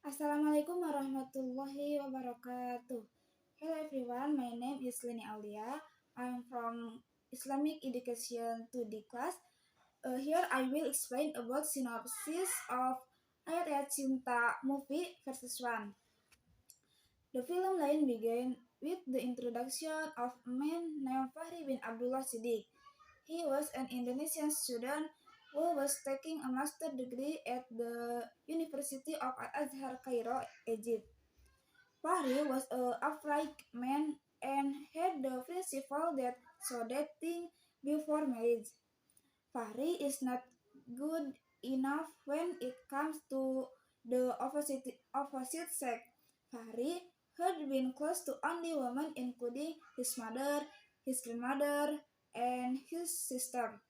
Assalamualaikum warahmatullahi wabarakatuh. Hello everyone, my name is Lini Aulia. I'm from Islamic Education 2D class. Here I will explain about synopsis of Ayat-Ayat Cinta movie versus 1. The film line began with the introduction of a man named Fahri bin Abdullah Siddiq. He was an Indonesian student who was taking a master's degree at the University of Al-Azhar, Cairo, Egypt. Fahri was an upright man and had the principle that so dating before marriage. Fahri is not good enough when it comes to the opposite sex. Fahri had been close to only women, including his mother, his grandmother, and his sister.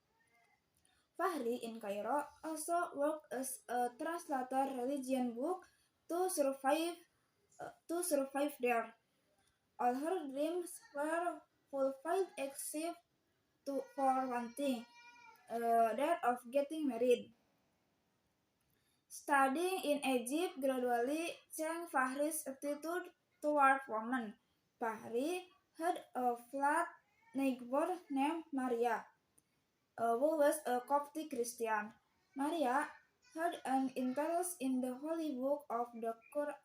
Fahri in Cairo also worked as a translator religion book to survive there. All her dreams were fulfilled except for one thing, that of getting married. Studying in Egypt gradually changed Fahri's attitude toward women. Fahri had a flat neighbor named Maria, who was a Coptic Christian. Maria had an interest in the holy book of the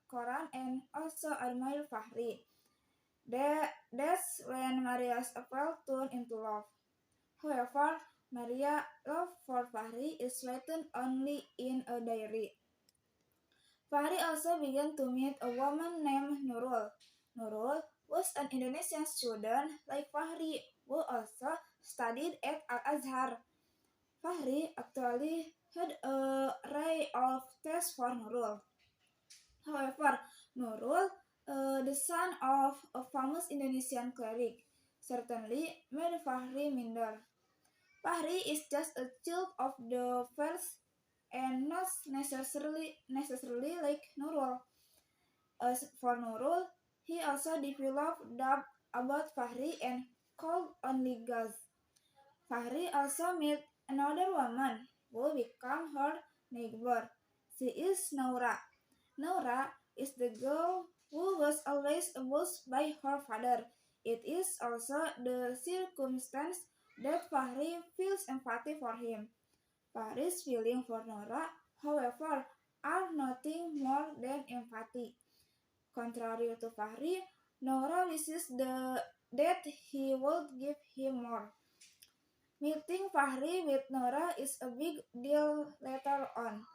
Quran and also admired Fahri. That's when Maria's appeal turned into love. However, Maria's love for Fahri is written only in a diary. Fahri also began to meet a woman named Nurul. Nurul was an Indonesian student like Fahri who also studied at Al-Azhar. Fahri actually had a ray of taste for Nurul. However, Nurul, the son of a famous Indonesian cleric, certainly made Fahri minder. Fahri is just a child of the first and not necessarily like Nurul. As for Nurul, he also developed doubt about Fahri and called only girls. Fahri also met another woman who became her neighbor. She is Naura. Naura is the girl who was always abused by her father. It is also the circumstance that Fahri feels empathy for him. Fahri's feeling for Naura, however, are nothing more than empathy. Contrary to Fahri, Naura wishes that he would give him more. Meeting Fahri with Nora is a big deal later on.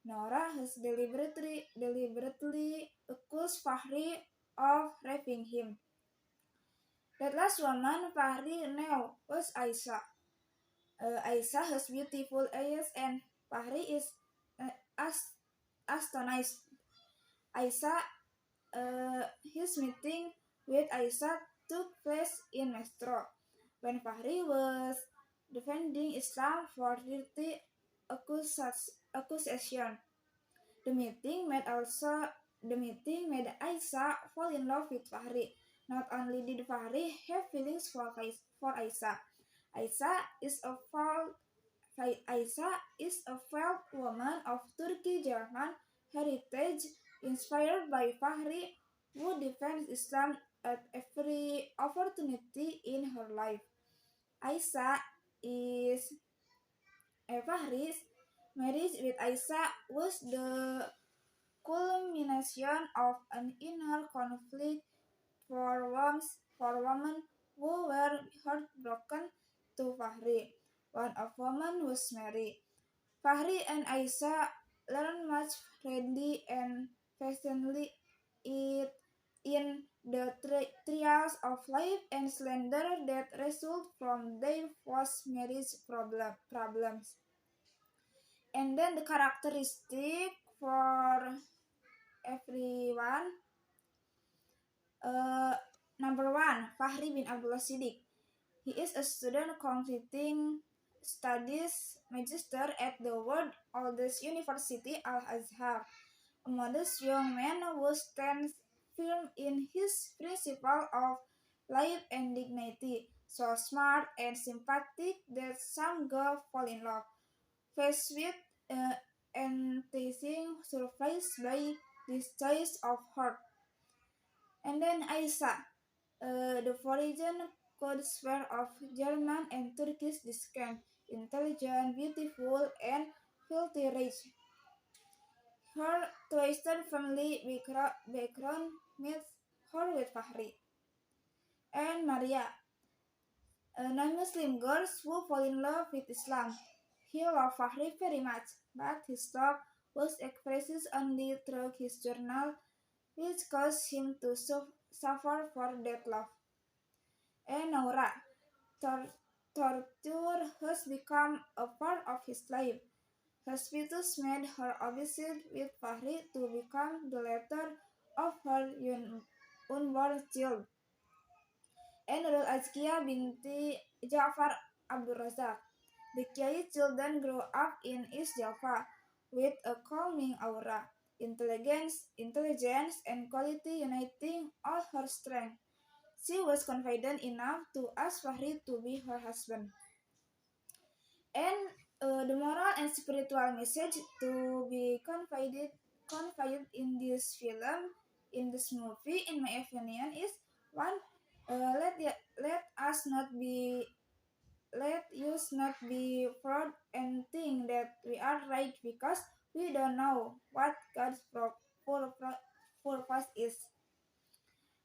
Nora has deliberately accused Fahri of raping him. That last woman Fahri knew was Aisyah. Aisyah has beautiful eyes and Fahri is astonished. Aisyah, his meeting with Aisyah took place in Mestre, when Fahri was defending Islam for dirty accusation. The meeting made Aisyah fall in love with Fahri. Not only did Fahri have feelings for Aisyah, Aisyah is a felt woman of Turkey-German heritage, inspired by Fahri, who defends Islam at every opportunity in her life. Aisyah is Fahri's marriage with Aisyah was the culmination of an inner conflict for women who were heartbroken to Fahri. One of women was Mary. Fahri and Aisyah learned much readily and patiently in the trials of life and slender that result from their post-marriage problems. And then the characteristic for everyone. Uh, Number one, Fahri bin Abdullah Siddiq. He is a student completing studies magister at the world oldest university, Al-Azhar. A modest young man who stands firm in his principle of life and dignity, so smart and sympathetic that some girls fall in love. Faced with enticing surprised by this choice of her. And then Aisha, the foreign could swear of German and Turkish descent, intelligent, beautiful, and filthy rich. Her twisted family background meets her with Fahri. And Maria, non-Muslim girls who fall in love with Islam. He loved Fahri very much, but his love was expressed only through his journal, which caused him to suffer for that love. And Naura, torture has become a part of his life. Hospitals made her obsessed with Fahri to become the letter of her unborn child. And Nurul Azkia binti Ja'far Abdul Razak. The Kiai children grew up in East Java with a calming aura, intelligence, and quality uniting all her strength. She was confident enough to ask Fahri to be her husband. And the moral and spiritual message to be confided in this film, in this movie, in my opinion, is one. Let us not be let us not be proud and think that we are right because we don't know what God's purpose is.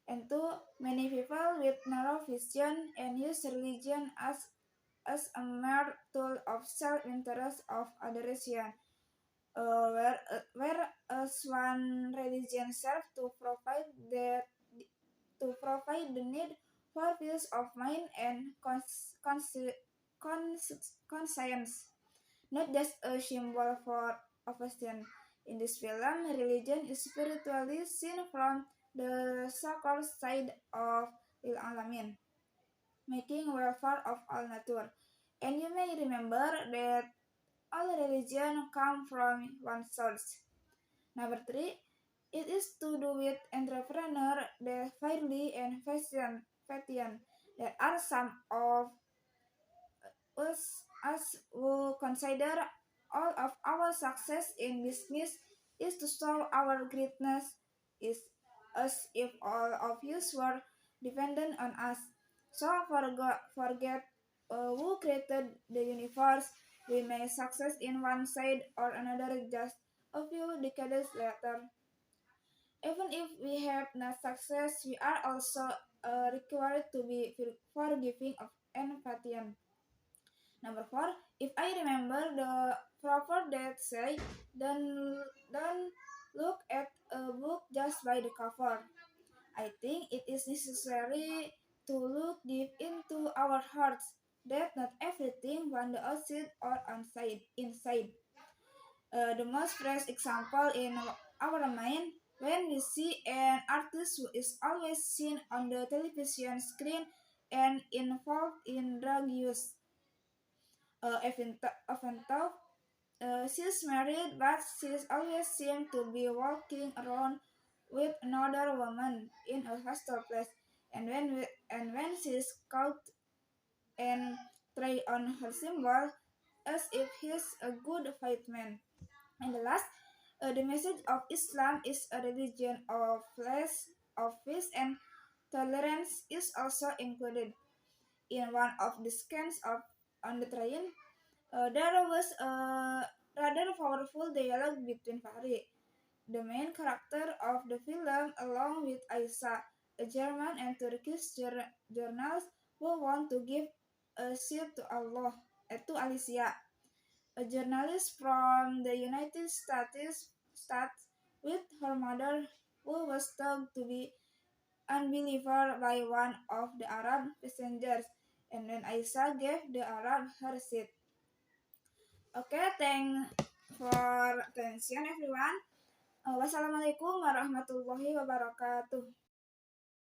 And two, many people with narrow vision and use religion as a mere tool of self-interest of adoration, whereas one religion serves to provide the need for peace of mind and conscience, not just a symbol for affection. In this film, religion is spiritually seen from the sacred side of Lil Alamin, making welfare of all nature. And you may remember that all religion come from one source. Number three, it is to do with entrepreneur, the fairly and fashion. There are some of us who consider all of our success in business is to show our greatness, is as if all of you were dependent on us. So forget who created the universe. We may success in one side or another just a few decades later. Even if we have not success, we are also required to be forgiving of and patient. Number four, if I remember the proverb that say, don't look at a book just by the cover. I think it is necessary to look deep into our hearts that not everything on the outside or inside. The most fresh example in our mind when we see an artist who is always seen on the television screen and involved in drug use. Even though she's married, but she's always seemed to be walking around with another woman in a hostel place. And when she's caught and try on her symbol as if he's a good fight man. And the last, the message of Islam is a religion of peace, and tolerance is also included. In one of the scans on the train, there was a rather powerful dialogue between Fahri, the main character of the film, along with Aisha, a German and Turkish journalist who want to give a seat to to Alicia, a journalist from the United States with her mother, who was thought to be unbeliever by one of the Arab passengers, and then Aisha gave the Arab her seat. Okay, thank for attention everyone. Wassalamualaikum warahmatullahi wabarakatuh.